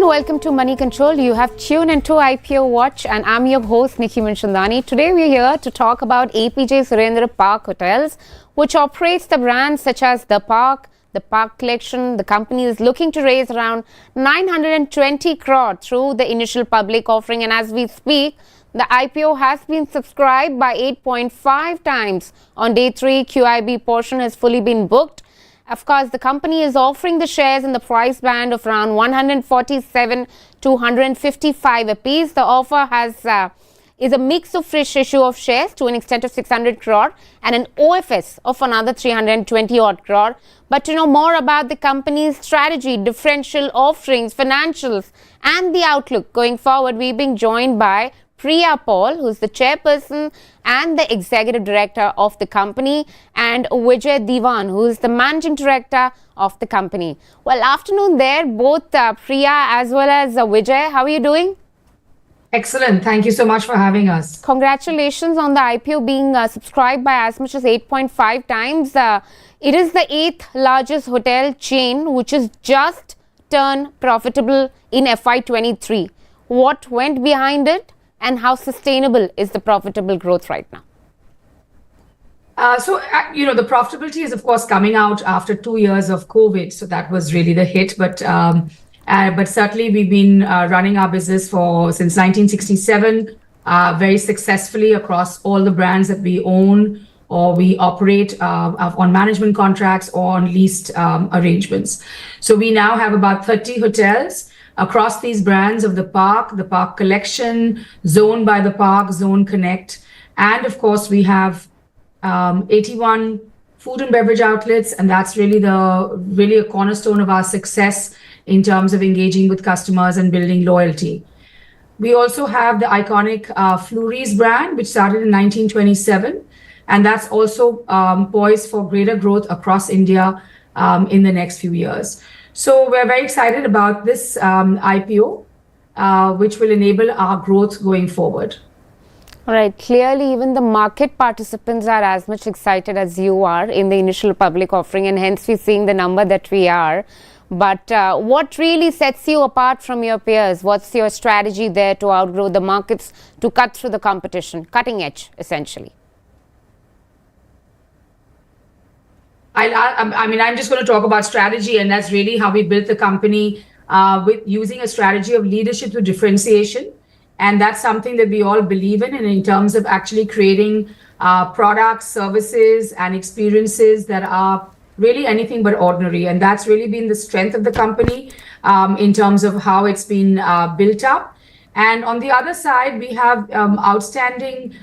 and welcome to Moneycontrol. You have tuned into IPO Watch and I'm your host Nickey Mirchandani. Today we're here to talk about Apeejay Surrendra Park Hotels, which operates the brands such as The Park Collection. The company is looking to raise around 920 crore through the initial public offering, and as we speak, the IPO has been subscribed by 8.5 times. On day 3, QIB portion has fully been booked. Of course, the company is offering the shares in the price band of around 147 to 155 apiece. The offer is a mix of fresh issue of shares to an extent of 600 crore and an OFS of another 320 odd crore. But to know more about the company's strategy, differential offerings, financials and the outlook going forward, we're being joined by Priya Paul, who's the Chairperson and the Executive Director of the company, and Vijay Dewan, who is the Managing Director of the company. Well, afternoon there, both Priya as well as Vijay. How are you doing? Excellent. Thank you so much for having us. Congratulations on the IPO being subscribed by as much as 8.5 times. It is the 8th largest hotel chain which is just turned profitable in FY23. What went behind it? And how sustainable is the profitable growth right now? The profitability is, of course, coming out after 2 years of COVID. So that was really the hit. But certainly we've been running our business since 1967, very successfully across all the brands that we own or we operate on management contracts or on leased arrangements. So we now have about 30 hotels across these brands of the Park Collection, Zone by the Park, Zone Connect. And of course, we have 81 food and beverage outlets. And that's really a cornerstone of our success in terms of engaging with customers and building loyalty. We also have the iconic Fleury's brand, which started in 1927. And that's also poised for greater growth across India in the next few years. So we're very excited about this IPO, which will enable our growth going forward. All right. Clearly, even the market participants are as much excited as you are in the initial public offering, and hence we're seeing the number that we are. But what really sets you apart from your peers? What's your strategy there to outgrow the markets, to cut through the competition, cutting edge, essentially? I'm just going to talk about strategy, and that's really how we built the company with using a strategy of leadership to differentiation. And that's something that we all believe in terms of actually creating products, services, and experiences that are really anything but ordinary. And that's really been the strength of the company in terms of how it's been built up. And on the other side, we have outstanding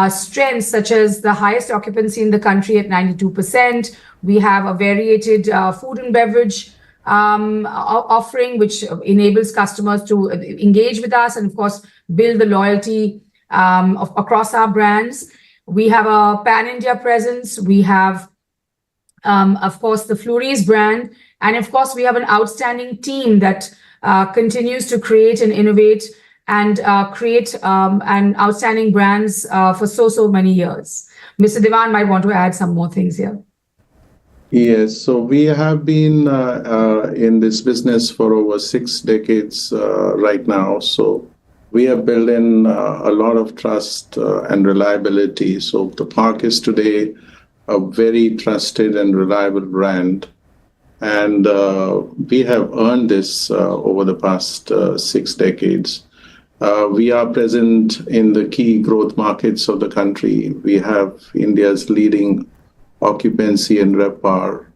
strengths such as the highest occupancy in the country at 92%. We have a variated food and beverage offering, which enables customers to engage with us and, of course, build the loyalty across our brands. We have a pan-India presence. We have, of course, the Fleury's brand. And, of course, we have an outstanding team that continues to create and innovate and create outstanding brands for so many years. Mr. Dewan might want to add some more things here. Yes, so we have been in this business for over 6 decades right now. So we have built in a lot of trust and reliability. So the Park is today a very trusted and reliable brand. And we have earned this over the past 6 decades. We are present in the key growth markets of the country. We have India's leading occupancy and RevPAR.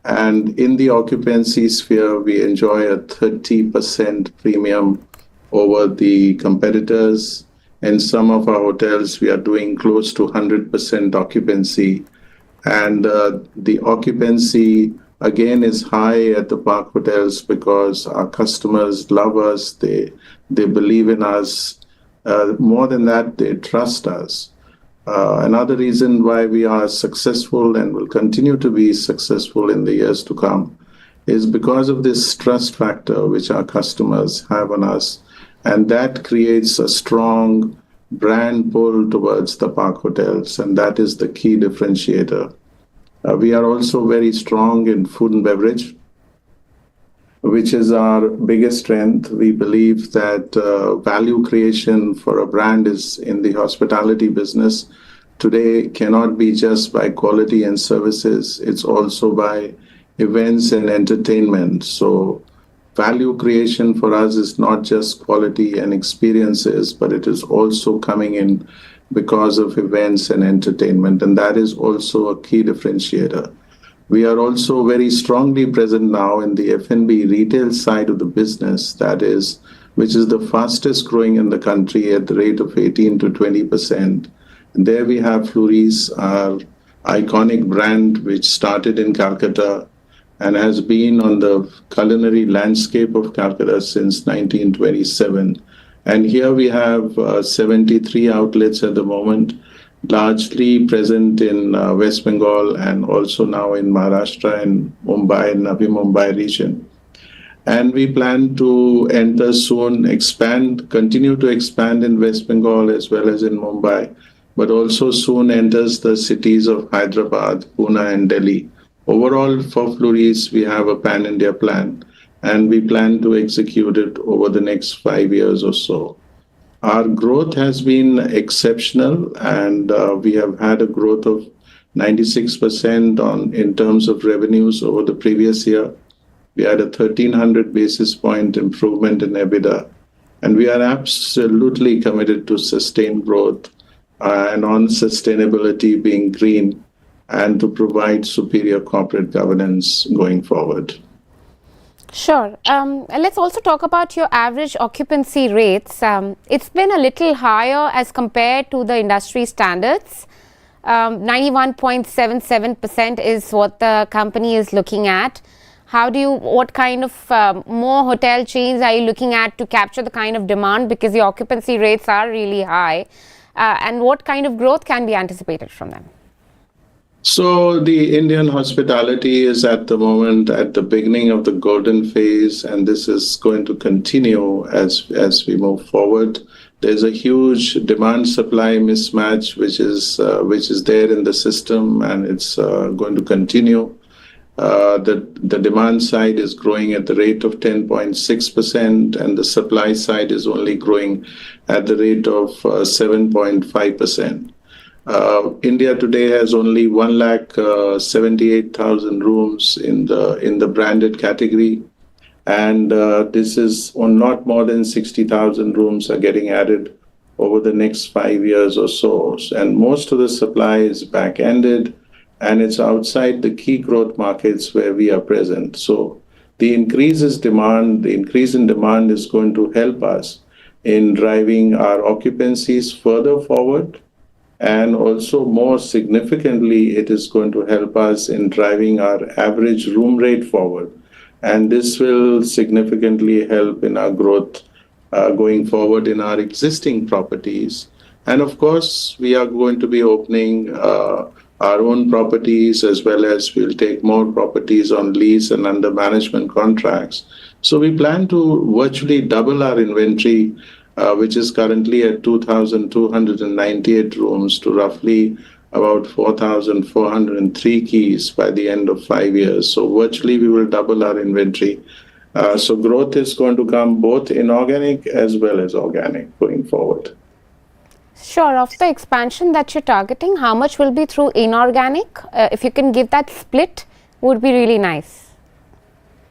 And in the occupancy sphere, we enjoy a 30% premium over the competitors. In some of our hotels, we are doing close to 100% occupancy. And the occupancy, again, is high at the Park hotels because our customers love us. They believe in us. More than that, they trust us. Another reason why we are successful and will continue to be successful in the years to come is because of this trust factor which our customers have on us. And that creates a strong brand pull towards the Park hotels. And that is the key differentiator. We are also very strong in food and beverage. which is our biggest strength. We believe that value creation for a brand is in the hospitality business today cannot be just by quality and services. It's also by events and entertainment. So value creation for us is not just quality and experiences, but it is also coming in because of events and entertainment. And that is also a key differentiator. We are also very strongly present now in the F&B retail side of the business, which is the fastest growing in the country at the rate of 18 to 20%. And there we have Fleury's, our iconic brand, which started in Calcutta and has been on the culinary landscape of Calcutta since 1927. And here we have 73 outlets at the moment, largely present in West Bengal and also now in Maharashtra and Mumbai and Navi Mumbai region. And we plan to enter soon, continue to expand in West Bengal as well as in Mumbai, but also soon enters the cities of Hyderabad, Pune and Delhi. Overall, for Fleury's, we have a pan-India plan, and we plan to execute it over the next 5 years or so. Our growth has been exceptional, and we have had a growth of 96% in terms of revenues over the previous year. We had a 1,300 basis point improvement in EBITDA, and we are absolutely committed to sustained growth and on sustainability being green and to provide superior corporate governance going forward. Sure. Let's also talk about your average occupancy rates. It's been a little higher as compared to the industry standards. 91.77% is what the company is looking at. What kind of more hotel chains are you looking at to capture the kind of demand, because the occupancy rates are really high, and what kind of growth can be anticipated from them? So the Indian hospitality is at the moment at the beginning of the golden phase, and this is going to continue as we move forward. There's a huge demand-supply mismatch which is there in the system, and it's going to continue. The demand side is growing at the rate of 10.6%, and the supply side is only growing at the rate of 7.5%. India today has only 178,000 rooms in the branded category, and this is not more than 60,000 rooms are getting added over the next 5 years or so. And most of the supply is back-ended, and it's outside the key growth markets where we are present. So the increase in demand is going to help us in driving our occupancies further forward. And also, more significantly, it is going to help us in driving our average room rate forward. And this will significantly help in our growth going forward in our existing properties. And of course, we are going to be opening our own properties, as well as we'll take more properties on lease and under management contracts. So we plan to virtually double our inventory, which is currently at 2,298 rooms, to roughly about 4,403 keys by the end of 5 years. So virtually we will double our inventory. So growth is going to come both inorganic as well as organic going forward. Sure. Of the expansion that you're targeting, how much will be through inorganic? If you can give that split, would be really nice.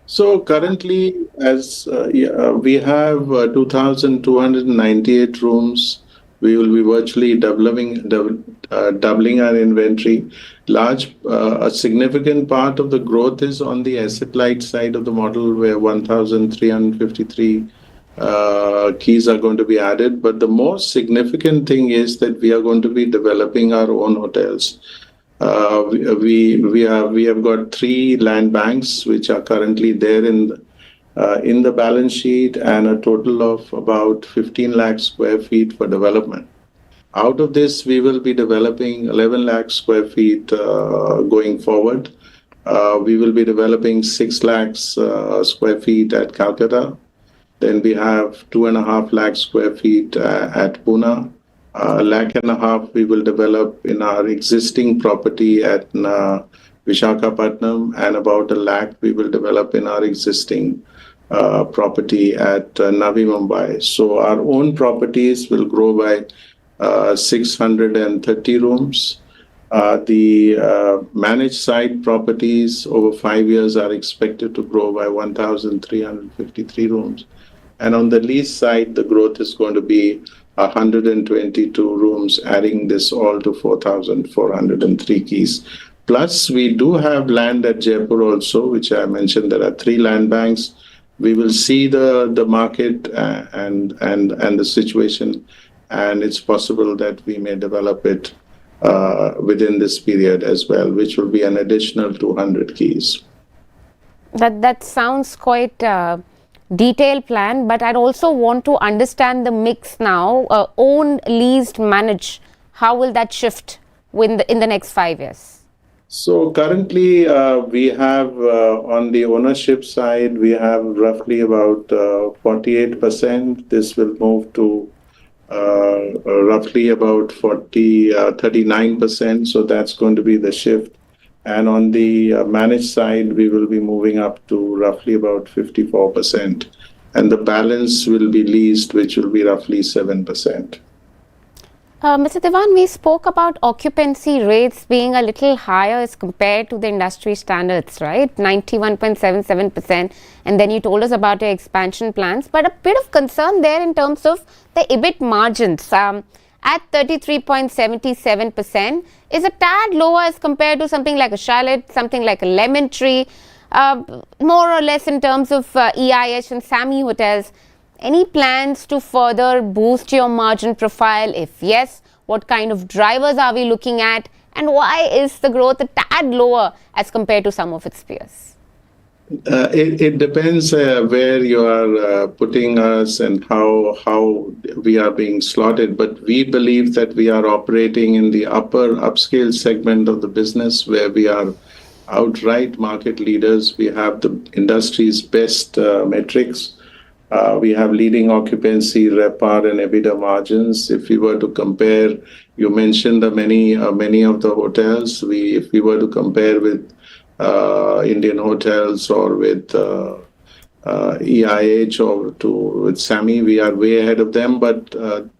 So currently, as we have 2,298 rooms, we will be virtually doubling our inventory. A significant part of the growth is on the asset-light side of the model, where 1,353 keys are going to be added. But the most significant thing is that we are going to be developing our own hotels. We have got 3 land banks which are currently there in the balance sheet, and a total of about 15 lakh square feet for development. Out of this, we will be developing 11 lakh square feet going forward. We will be developing 6 lakhs square feet at Calcutta. Then we have 2.5 lakh square feet at Pune. 1.5 lakh we will develop in our existing property at Visakhapatnam, and about 1 lakh we will develop in our existing property at Navi Mumbai. So our own properties will grow by 630 rooms. The managed site properties over 5 years are expected to grow by 1,353 rooms. And on the lease side, the growth is going to be 122 rooms, adding this all to 4,403 keys. Plus, we do have land at Jaipur also, which I mentioned. There are 3 land banks. We will see the market and the situation, and it's possible that we may develop it within this period as well, which will be an additional 200 keys. That sounds quite detailed plan, but I'd also want to understand the mix now. Owned, leased, managed. How will that shift in the next 5 years? So currently, we have on the ownership side, we have roughly about 48%. This will move to roughly about 39%. So that's going to be the shift. And on the managed side, we will be moving up to roughly about 54%. And the balance will be leased, which will be roughly 7%. Mr. Dewan, we spoke about occupancy rates being a little higher as compared to the industry standards, right? 91.77%. And then you told us about your expansion plans, but a bit of concern there in terms of the EBIT margins. At 33.77% is a tad lower as compared to something like a Charlotte, something like a Lemon Tree, more or less in terms of EIH and SAMI hotels. Any plans to further boost your margin profile? If yes, what kind of drivers are we looking at? And why is the growth a tad lower as compared to some of its peers? It depends where you are putting us and how we are being slotted. But we believe that we are operating in the upper upscale segment of the business where we are outright market leaders. We have the industry's best metrics. We have leading occupancy, RevPAR, and EBITDA margins. If we were to compare, you mentioned the many of the hotels. If we were to compare with Indian hotels or with EIH or with SAMI, we are way ahead of them. But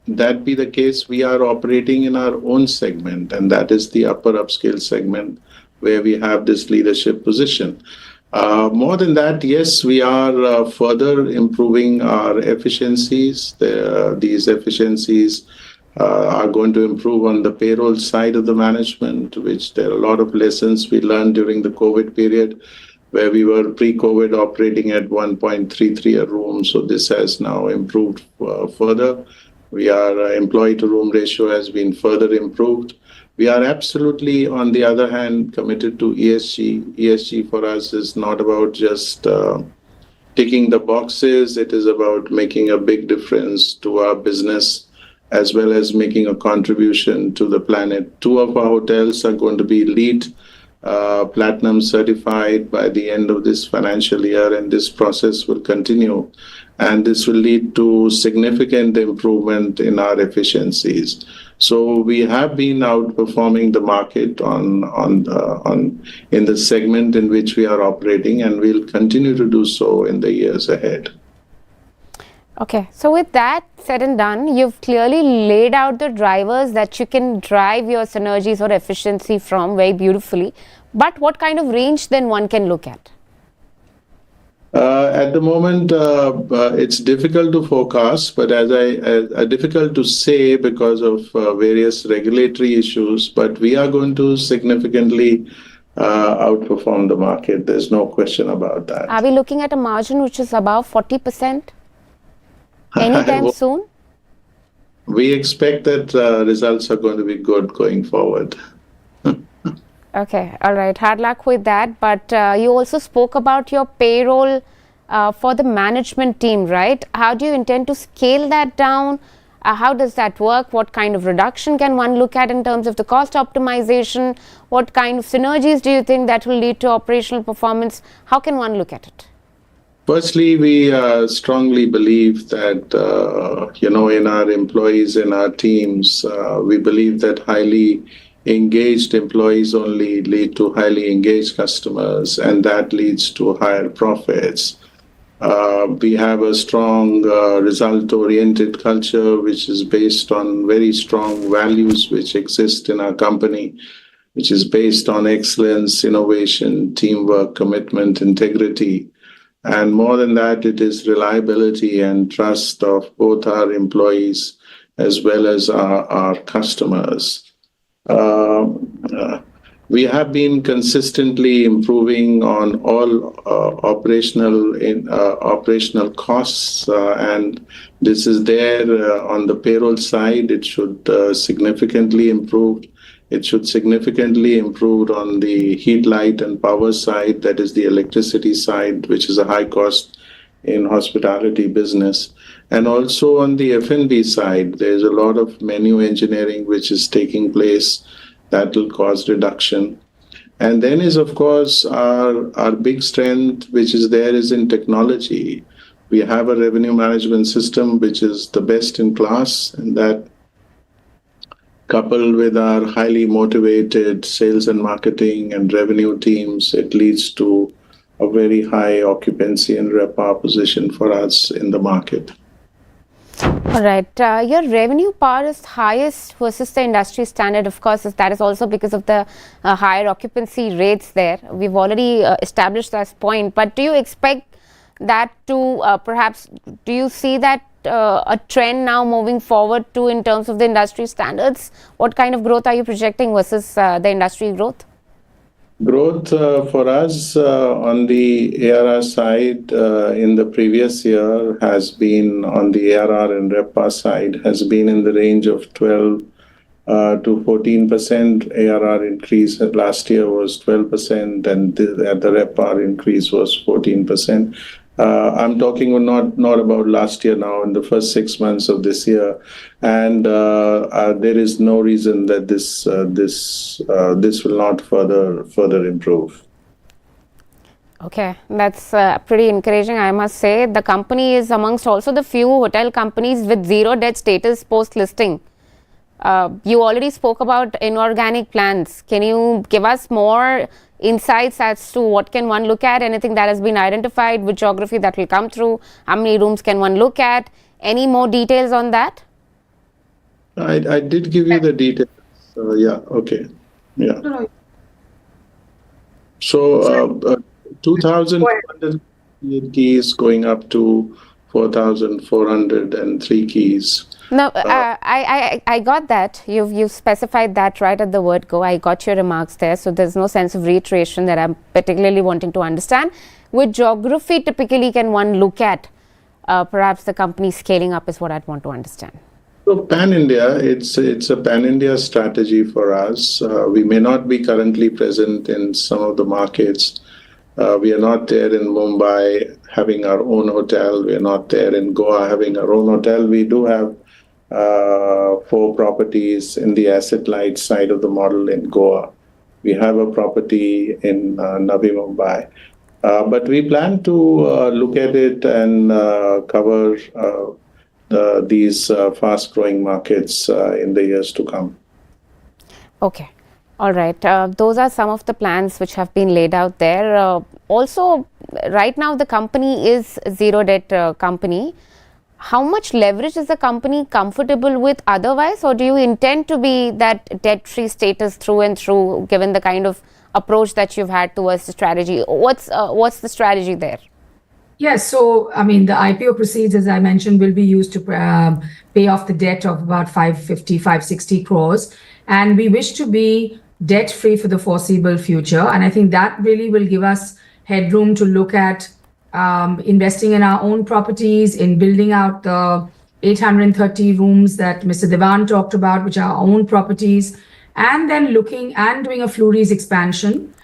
that be the case, we are operating in our own segment, and that is the upper upscale segment where we have this leadership position. More than that, yes, we are further improving our efficiencies. These efficiencies are going to improve on the payroll side of the management, which there are a lot of lessons we learned during the COVID period, where we were pre-COVID operating at 1.33 a room. So this has now improved further. Our employee-to-room ratio has been further improved. We are absolutely, on the other hand, committed to ESG. ESG for us is not about just ticking the boxes. It is about making a big difference to our business, as well as making a contribution to the planet. 2 of our hotels are going to be LEED Platinum certified by the end of this financial year, and this process will continue. And this will lead to significant improvement in our efficiencies. So we have been outperforming the market in the segment in which we are operating, and we'll continue to do so in the years ahead. Okay, so with that said and done, you've clearly laid out the drivers that you can drive your synergies or efficiency from very beautifully. But what kind of range then one can look at? At the moment, it's difficult to forecast, but difficult to say because of various regulatory issues. But we are going to significantly outperform the market. There's no question about that. Are we looking at a margin which is above 40% anytime soon? We expect that results are going to be good going forward. Okay, all right. Hard luck with that. But you also spoke about your payroll for the management team, right? How do you intend to scale that down? How does that work? What kind of reduction can one look at in terms of the cost optimization? What kind of synergies do you think that will lead to operational performance? How can one look at it? Firstly, we strongly believe that, in our employees, in our teams, we believe that highly engaged employees only lead to highly engaged customers, and that leads to higher profits. We have a strong result-oriented culture, which is based on very strong values which exist in our company, which is based on excellence, innovation, teamwork, commitment, integrity. And more than that, it is reliability and trust of both our employees as well as our customers. We have been consistently improving on all operational costs, and this is there on the payroll side. It should significantly improve. It should significantly improve on the heat, light, and power side, that is the electricity side, which is a high cost in hospitality business. And also on the F&B side, there's a lot of menu engineering which is taking place that will cause reduction. And then is, of course, our big strength, which is there, is in technology. We have a revenue management system which is the best in class, and that, coupled with our highly motivated sales and marketing and revenue teams, it leads to a very high occupancy and RevPAR position for us in the market. All right. Your revenue part is highest versus the industry standard. Of course, that is also because of the higher occupancy rates there. We've already established that point. But do you expect that to perhaps, do you see that a trend now moving forward too in terms of the industry standards? What kind of growth are you projecting versus the industry growth? Growth for us on the ARR side in the previous year has been, on the ARR and RevPAR side, has been in the range of 12 to 14%. ARR increase last year was 12%, and the RevPAR increase was 14%. I'm talking not about last year now, in the first 6 months of this year, and there is no reason that this will not further improve. Okay, that's pretty encouraging, I must say. The company is amongst also the few hotel companies with zero debt status post-listing. You already spoke about inorganic plans. Can you give us more insights as to what can one look at, anything that has been identified, which geography that will come through, how many rooms can one look at, any more details on that? I did give you the details. Yeah, okay. Yeah. So 2,200 keys going up to 4,403 keys. No, I got that. You've specified that right at the word go. I got your remarks there. So there's no sense of reiteration that I'm particularly wanting to understand. Which geography typically can one look at? Perhaps the company scaling up is what I'd want to understand. So pan-India, it's a pan-India strategy for us. We may not be currently present in some of the markets. We are not there in Mumbai having our own hotel. We are not there in Goa having our own hotel. We do have 4 properties in the asset-light side of the model in Goa. We have a property in Navi Mumbai. But we plan to look at it and cover these fast-growing markets in the years to come. Okay. All right. Those are some of the plans which have been laid out there. Also, right now the company is a zero debt company. How much leverage is the company comfortable with otherwise, or do you intend to be that debt-free status through and through, given the kind of approach that you've had towards the strategy? What's the strategy there? Yes, so I mean, the IPO proceeds, as I mentioned, will be used to pay off the debt of about 560 crores. And we wish to be debt-free for the foreseeable future. And I think that really will give us headroom to look at investing in our own properties, in building out the 830 rooms that Mr. Dewan talked about, which are our own properties, and then looking and doing a Flurys expansion,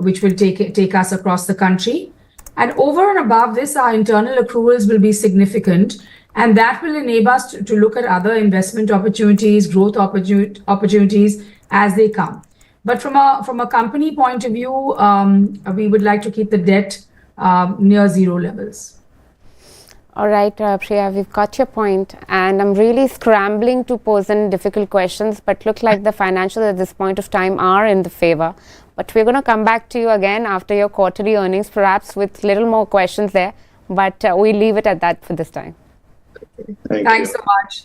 which will take us across the country. And over and above this, our internal accruals will be significant, and that will enable us to look at other investment opportunities, growth opportunities as they come. But from a company point of view, we would like to keep the debt near zero levels. All right, Priya, we've got your point, and I'm really scrambling to pose in difficult questions, but look like the financials at this point of time are in the favor. But we're going to come back to you again after your quarterly earnings, perhaps with little more questions there. but we leave it at that for this time. Thanks so much.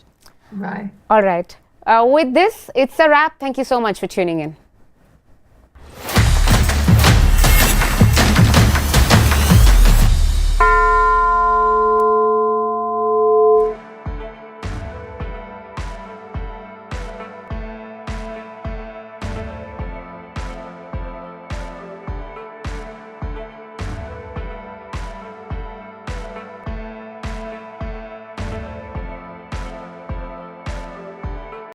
Bye. All right. With this, it's a wrap. Thank you so much for tuning in.